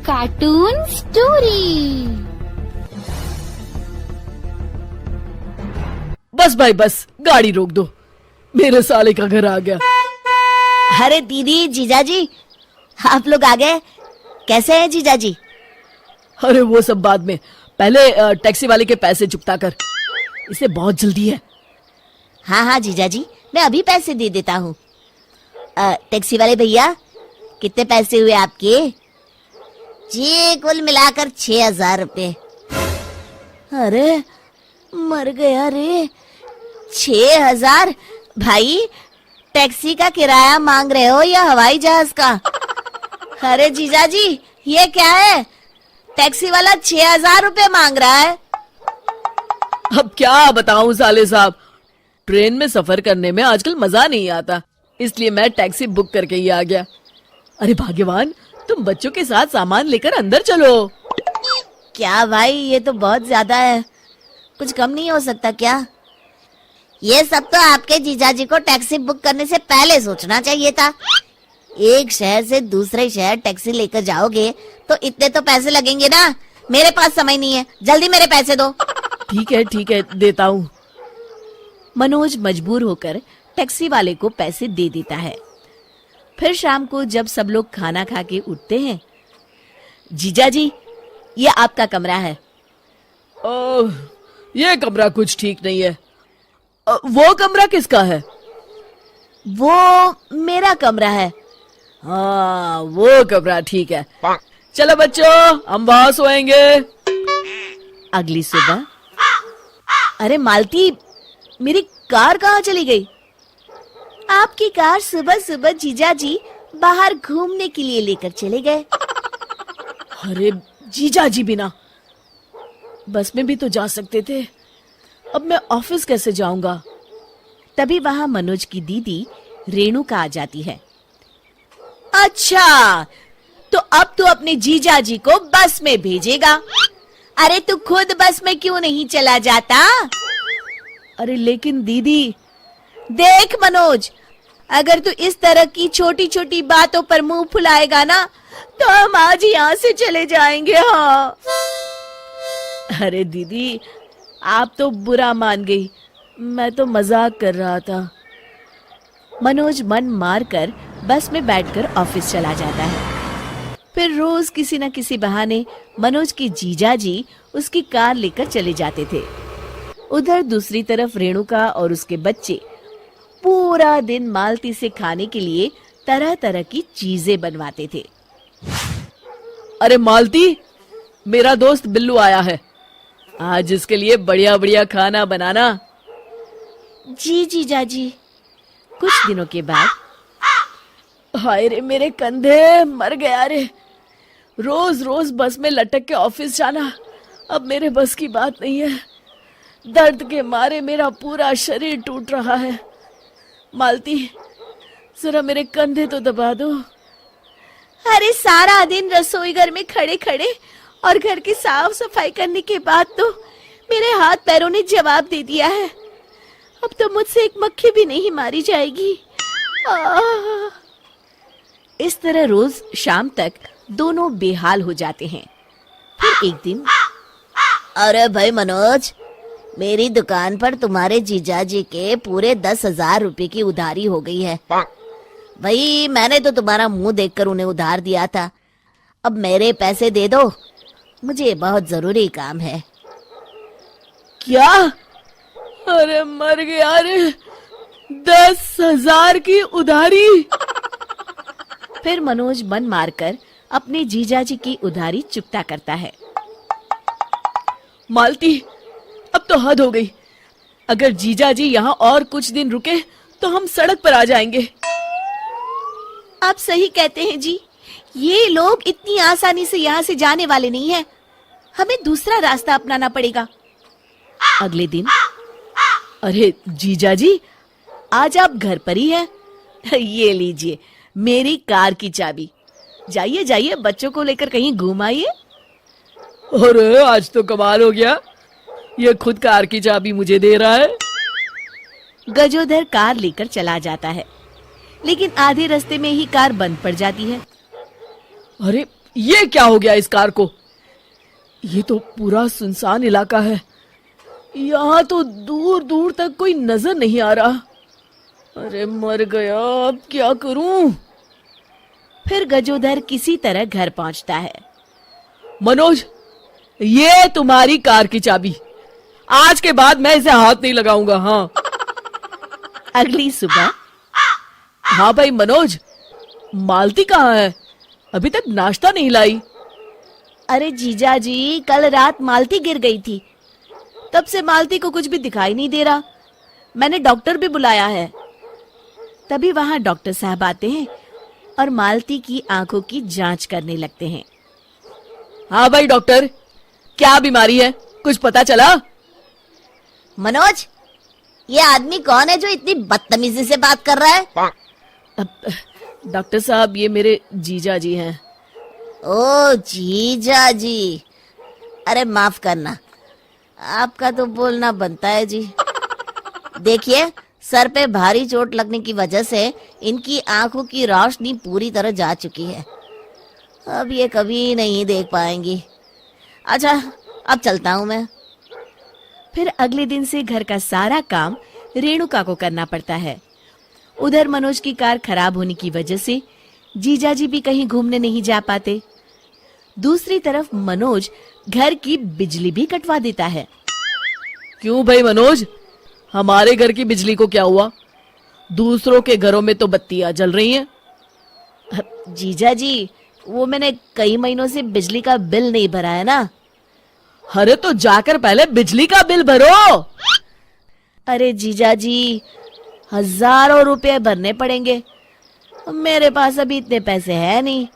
Cartoon story. बस भाई बस, गाड़ी रोक दो, मेरे साले का घर आ गया। अरे दीदी, जीजाजी, आप लोग आ गए। कैसे हैं जीजाजी? अरे वो सब बाद में, पहले टैक्सी वाले के पैसे चुकता कर, इसे बहुत जल्दी है। हाँ हाँ जीजाजी, मैं अभी पैसे दे देता हूँ। टैक्सी वाले भैया, कितने पैसे हुए आपके? जी कुल मिलाकर 6,000 रुपए। अरे मर गया रे, 6,000? भाई टैक्सी का किराया मांग रहे हो या हवाई जहाज का? अरे जीजाजी, ये क्या है? टैक्सी वाला 6,000 रुपए मांग रहा है। अब क्या बताऊं साले साहब, ट्रेन में सफर करने में आजकल मजा नहीं आता, इसलिए मैं टैक्सी बुक करके ही आ गया। अरे भाग्यवान, तुम बच्चों के साथ सामान लेकर अंदर चलो। क्या भाई, ये तो बहुत ज्यादा है, कुछ कम नहीं हो सकता क्या? ये सब तो आपके जीजाजी को टैक्सी बुक करने से पहले सोचना चाहिए था। एक शहर से दूसरे शहर टैक्सी लेकर जाओगे तो इतने तो पैसे लगेंगे ना। मेरे पास समय नहीं है, जल्दी मेरे पैसे दो। ठीक है, देता हूँ। मनोज मजबूर होकर टैक्सी वाले को पैसे दे देता है। फिर शाम को जब सब लोग खाना खा के उठते हैं, जीजाजी, ये आपका कमरा है। ओह, ये कमरा कुछ ठीक नहीं है। वो कमरा किसका है? वो मेरा कमरा है। हाँ, वो कमरा ठीक है। चलो बच्चों, हम वहां सोएंगे। अगली सुबह, अरे मालती, मेरी कार कहाँ चली गई? आपकी कार सुबह सुबह जीजाजी बाहर घूमने के लिए लेकर चले गए। अरे जीजाजी बिना बस में भी तो जा सकते थे, अब मैं ऑफिस कैसे जाऊंगा? तभी वहां मनोज की दीदी रेणुका आ जाती है। अच्छा, तो अब तू अपने जीजाजी को बस में भेजेगा? अरे तू खुद बस में क्यों नहीं चला जाता? अरे लेकिन दीदी। देख मनोज, अगर तू इस तरह की छोटी छोटी बातों पर मुंह फुलाएगा ना, तो हम आज यहाँ से चले जाएंगे। हाँ। अरे दीदी, आप तो बुरा मान गई, मैं तो मजाक कर रहा था। मनोज मन मार कर बस में बैठकर ऑफिस चला जाता है। फिर रोज किसी न किसी बहाने मनोज के जीजाजी उसकी कार लेकर चले जाते थे। उधर दूसरी तरफ रेणुका और उसके बच्चे पूरा दिन मालती से खाने के लिए तरह तरह की चीजें बनवाते थे। अरे मालती, मेरा दोस्त बिल्लू आया है, आज इसके लिए बढ़िया बढ़िया खाना बनाना। जी जीजाजी। कुछ दिनों के बाद, हाय रे मेरे कंधे, मर गया रे, रोज रोज बस में लटक के ऑफिस जाना अब मेरे बस की बात नहीं है। दर्द के मारे मेरा पूरा शरीर टूट रहा है। मालती, जरा मेरे कंधे तो दबा दो। अरे सारा दिन रसोई घर में खड़े खड़े और घर की साफ सफाई करने के बाद तो मेरे हाथ पैरों ने जवाब दे दिया है। अब तो मुझसे एक मक्खी भी नहीं मारी जाएगी। इस तरह रोज शाम तक दोनों बेहाल हो जाते हैं। फिर एक दिन, अरे भाई मनोज, मेरी दुकान पर तुम्हारे जीजाजी के पूरे 10,000 रुपए की उधारी हो गई है। भाई मैंने तो तुम्हारा मुंह देखकर उन्हें उधार दिया था, अब मेरे पैसे दे दो, मुझे बहुत जरूरी काम है। क्या? अरे मर गया रे, 10,000 की उधारी। फिर मनोज मन मारकर अपने जीजाजी की उधारी चुकता करता है। मालती, अब तो हद हो गई, अगर जीजाजी यहाँ और कुछ दिन रुके तो हम सड़क पर आ जाएंगे। आप सही कहते हैं जी, ये लोग इतनी आसानी से यहाँ से जाने वाले नहीं हैं, हमें दूसरा रास्ता अपनाना पड़ेगा। अगले दिन, अरे जीजाजी, आज आप घर पर ही हैं? ये लीजिए मेरी कार की चाबी, जाइए जाइए बच्चों को लेकर कहीं घूम आइए। अरे आज तो कमाल हो गया, ये खुद कार की चाबी मुझे दे रहा है। गजोधर कार लेकर चला जाता है, लेकिन आधे रास्ते में ही कार बंद पड़ जाती है। अरे ये क्या हो गया इस कार को? ये तो पूरा सुनसान इलाका है, यहाँ तो दूर दूर तक कोई नजर नहीं आ रहा। अरे मर गया, अब क्या करूं? फिर गजोधर किसी तरह घर पहुंचता है। मनोज, ये तुम्हारी कार की चाबी। आज के बाद मैं इसे हाथ नहीं लगाऊंगा। हाँ अगली सुबह हाँ भाई मनोज, मालती कहाँ है? अभी तक नाश्ता नहीं लाई। अरे जीजा जी, कल रात मालती गिर गई थी, तब से मालती को कुछ भी दिखाई नहीं दे रहा। मैंने डॉक्टर भी बुलाया है। तभी वहां डॉक्टर साहब आते हैं और मालती की आंखों की जांच करने लगते हैं। हाँ भाई डॉक्टर, क्या बीमारी है, कुछ पता चला? मनोज, ये आदमी कौन है जो इतनी बदतमीजी से बात कर रहा है? डॉक्टर साहब, ये मेरे जीजा जी हैं। ओ जीजा जी, अरे माफ करना, आपका तो बोलना बनता है जी। देखिए, सर पे भारी चोट लगने की वजह से इनकी आंखों की रोशनी पूरी तरह जा चुकी है। अब ये कभी नहीं देख पाएंगी। अच्छा, अब चलता हूँ मैं। फिर अगले दिन से घर का सारा काम रेणुका को करना पड़ता है। उधर मनोज की कार खराब होने की वजह से जीजाजी भी कहीं घूमने नहीं जा पाते। दूसरी तरफ मनोज घर की बिजली भी कटवा देता है। क्यों भाई मनोज, हमारे घर की बिजली को क्या हुआ? दूसरों के घरों में तो बत्तियां जल रही हैं। जीजाजी, वो मैंने कई महीनों से बिजली का बिल नहीं भरा है ना। अरे तो जाकर पहले बिजली का बिल भरो। अरे जीजाजी, हजारों रुपए भरने पड़ेंगे। मेरे पास अभी इतने पैसे हैं नहीं।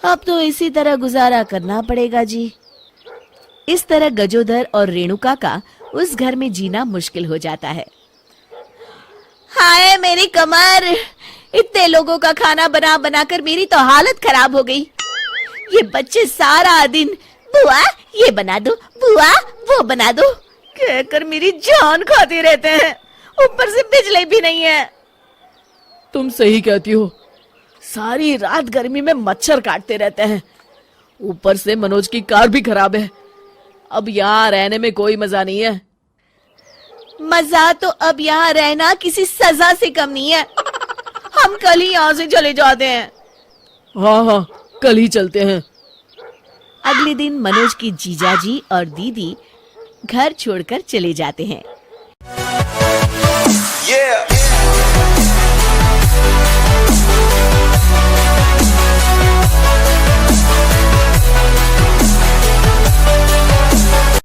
अब तो इसी तरह गुजारा करना पड़ेगा जी। इस तरह गजोधर और रेणुका का उस घर में जीना मुश्किल हो जाता है। हाय मेरी कमर, इतने लोगों का खाना बना बनाकर मेरी तो हालत खराब हो गई। ये बच्चे सारा दिन बुआ ये बना दो, बुआ वो बना दो कहकर मेरी जान खाते रहते हैं। ऊपर से बिजली भी नहीं है। तुम सही कहती हो, सारी रात गर्मी में मच्छर काटते रहते हैं। ऊपर से मनोज की कार भी खराब है। अब यहाँ रहने में कोई मजा नहीं है। मजा तो अब यहाँ रहना किसी सजा से कम नहीं है। हम कल ही यहाँ से चले जाते हैं। हाँ हाँ, कल ही चलते हैं। अगले दिन मनोज की जीजाजी और दीदी घर छोड़कर चले जाते हैं। Yeah.